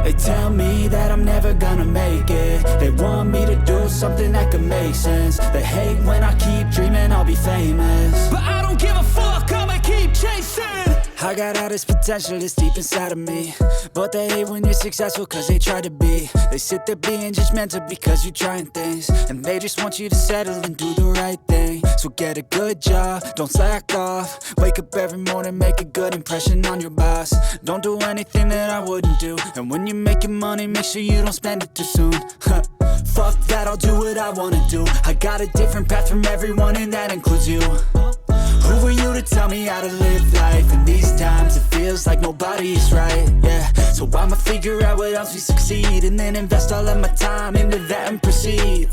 They tell me that I'm never gonna make it. They want me to do something that could make sense. They hate when I keep dreaming I'll be famous, but I don't give a fuck, I'ma keep chasing. I got all this potential that's deep inside of me, but they hate when you're successful cause they try to be. They sit there being judgmental because you're trying things, and they just want you to settle and do the right thing. So get a good job, don't slack off. Wake up every morning, make a good impression on your boss. Don't do anything that I wouldn't do, and when you're making money, make sure you don't spend it too soon. Fuck that, I'll do what I wanna do. I got a different path from everyone, and that includes you. Who are you to tell me how to live life? In these times it feels like nobody is right, yeah. So I'ma figure out what else we succeed, and then invest all of my time into that and proceed.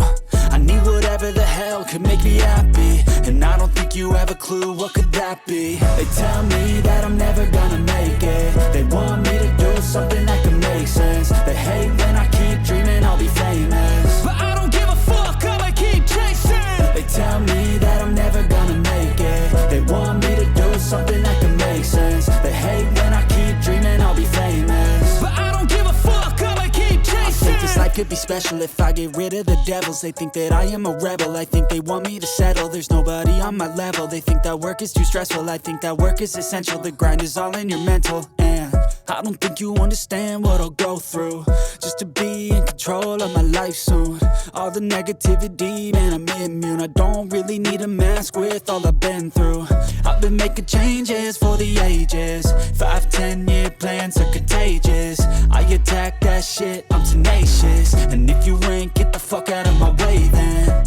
I need whatever the hell could make me happy, and I don't think you have a clue what could that be. They tell me that I'm never gonna make it. They want me to do something that could make sense. They hate when I keep dreaming I'll be famous, but I don't give a fuck, I'ma keep chasing. They tell me that I'm never gonna make it. They want me to do something that can make sense. They hate when I keep dreaming I'll be famous, but I don't give a fuck, I'ma keep chasing. I think this life could be special if I get rid of the devils. They think that I am a rebel, I think they want me to settle. There's nobody on my level. They think that work is too stressful, I think that work is essential. The grind is all in your mental, and I don't think you understand what I'll go through just to be in control of my life soon. All the negativity, man, I'm immune. I don't really need a mask with all I've been through. I've been making changes for the ages. 5-10 year plans are contagious. I attack that shit, I'm tenacious. And if you ain't, get the fuck out of my way then.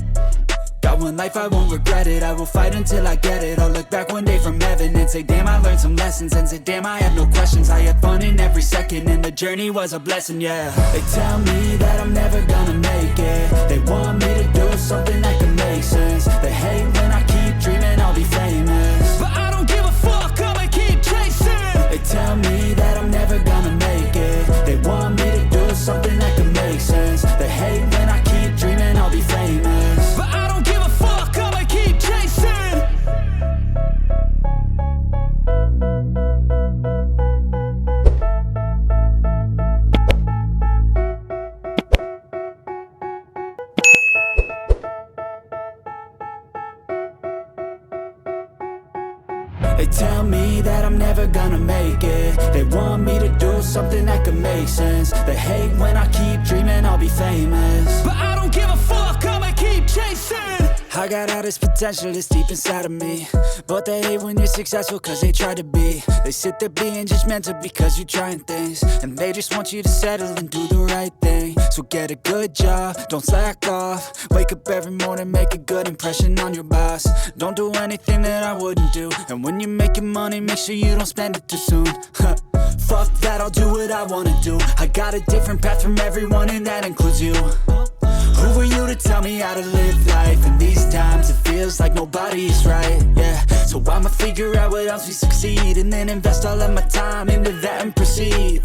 Got one life, I won't regret it. I will fight until I get it. I'll look back one day from heaven and say, damn, I learned some lessons. And say, damn, I had no questions. I had fun in every second, and the journey was a blessing, yeah. They tell me that I'm never gonna make it. They want me to do something that can make sense. They hate when I keep dreaming I'll be famous, but I don't give a fuck, I'ma keep chasing. They tell me that I'm never gonna make it. They want me to do something that can make sense. They hate when I keep dreaming I'll be famous, but I don't give a fuck, I'ma keep chasing. They tell me that I'm never gonna make it. They want me to do something that can make sense. They hate when I keep dreaming I'll be famous, but I don't give a fuck, I'ma keep chasing. I got all this potential that's deep inside of me, but they hate when you're successful cause they try to be. They sit there being judgmental because you're trying things, and they just want you to settle and do the right thing. So get a good job, don't slack off. Wake up every morning, make a good impression on your boss. Don't do anything that I wouldn't do, and when you're making money, make sure you don't spend it too soon. Fuck that, I'll do what I wanna do. I got a different path from everyone, and that includes you. Who are you to tell me how to live life? In these times it feels like nobody is right, yeah. So I'ma figure out what else we succeed, and then invest all of my time into that and proceed.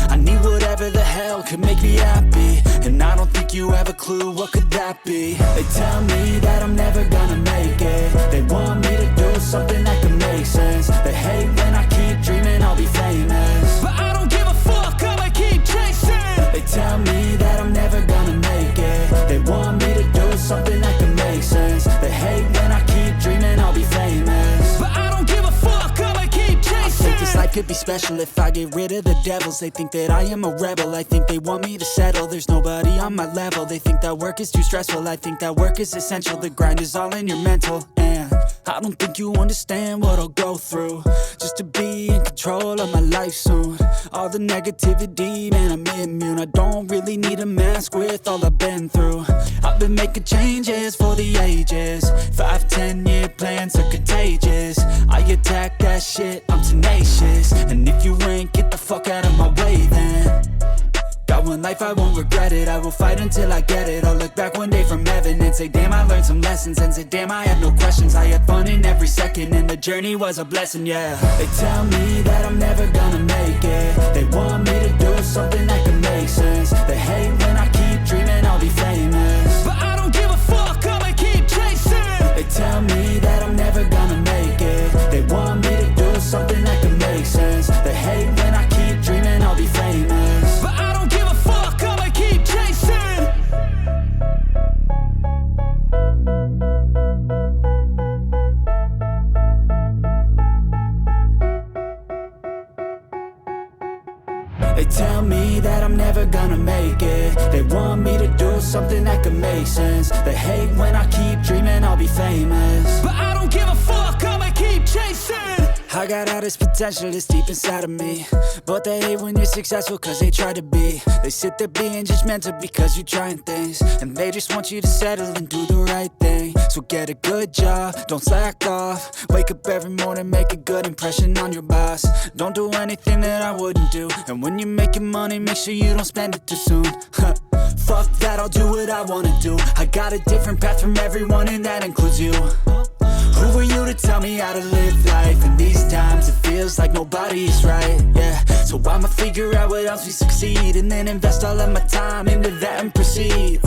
I need whatever the hell could make me happy, and I don't think you have a clue what could that be. They tell me that I'm never gonna make it. They want me to do something that can make sense. They hate when I keep dreaming I'll be famous, but I don't give a fuck, I'ma keep chasing. They tell me that I'm never gonna make it. They want me to do something that can make sense. They hate when I keep dreaming I'll be famous, but I don't give a fuck, I'ma keep chasing. I think this life could be special if I get rid of the devils. They think that I am a rebel, I think they want me to settle. There's nobody on my level. They think that work is too stressful, I think that work is essential. The grind is all in your mental, and I don't think you understand what I'll go through just to be in control of my life soon. All the negativity, man, I'm immune. I don't really need a mask with all I've been through. I've been making changes for the ages. 5-10 year plans are contagious. I attack that shit, I'm tenacious. And if you ain't, get the fuck out of my way then. Got one life, I won't regret it. I will fight until I get it. I'll look back one day from heaven and say, damn, I learned some lessons. And say, damn, I had no questions. I had fun in every second, and the journey was a blessing, yeah. They tell me that I'm never gonna make it. They want me to do something that can make sense. They hate when I keep dreaming I'll be famous, but I don't give a fuck, I'ma keep chasing. They tell me that I'm never gonna make it. They want me to do something that can make sense. They hate when I keep dreaming I'll be famous, but I don't make sense. They hate when I keep dreaming I'll be famous, but I don't give a fuck, I'ma keep chasing. I got all this potential that's deep inside of me, but they hate when you're successful cause they try to be. They sit there being judgmental because you're trying things, and they just want you to settle and do the right thing. So get a good job, don't slack off. Wake up every morning, make a good impression on your boss. Don't do anything that I wouldn't do, and when you're making money, make sure you don't spend it too soon. Fuck that, I'll do what I wanna do. I got a different path from everyone, and that includes you. Who are you to tell me how to live life? In these times it feels like nobody's right, yeah. So I'ma figure out what else we succeed, and then invest all of my time into that and proceed.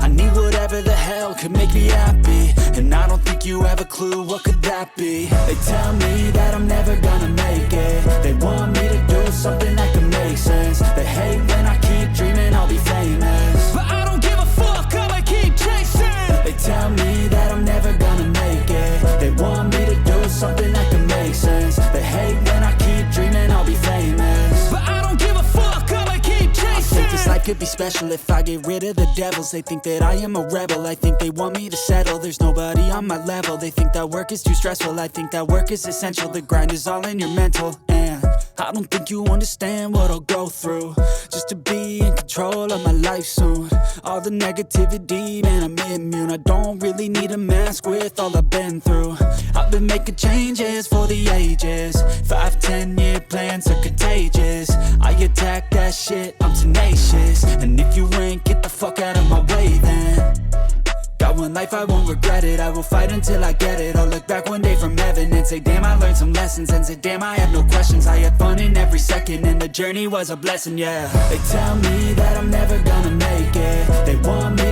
I need whatever the hell could make me happy, and I don't think you have a clue what could that be. They tell me that I'm never gonna make it. They want me to do something that can make sense. They hate when I keep dreaming I'll be famous, but I don't give a fuck, I'ma keep chasing. They tell me that I'm never gonna make it. They want me to do something that can make sense. They hate when I keep dreaming I'll be famous, but I don't give a fuck, I'ma keep chasing. I think this life could be special if I get rid of the devils. They think that I am a rebel, I think they want me to settle. There's nobody on my level. They think that work is too stressful, I think that work is essential. The grind is all in your mental, and I don't think you understand what I'll go through just to be in control of my life soon. All the negativity, man, I'm immune. I don't really need a mask with all I've been through. I've been making changes for the ages. 5-10 year plans are contagious. I attack that shit, I'm tenacious. And if you ain't, get the fuck out of my way then. Got one life, I won't regret it. I will fight until I get it. I'll look back one day from heaven and say, damn, I learned some lessons. And say, damn, I had no questions. I had fun in every second, and the journey was a blessing, yeah. They tell me that I'm never gonna make it. They want me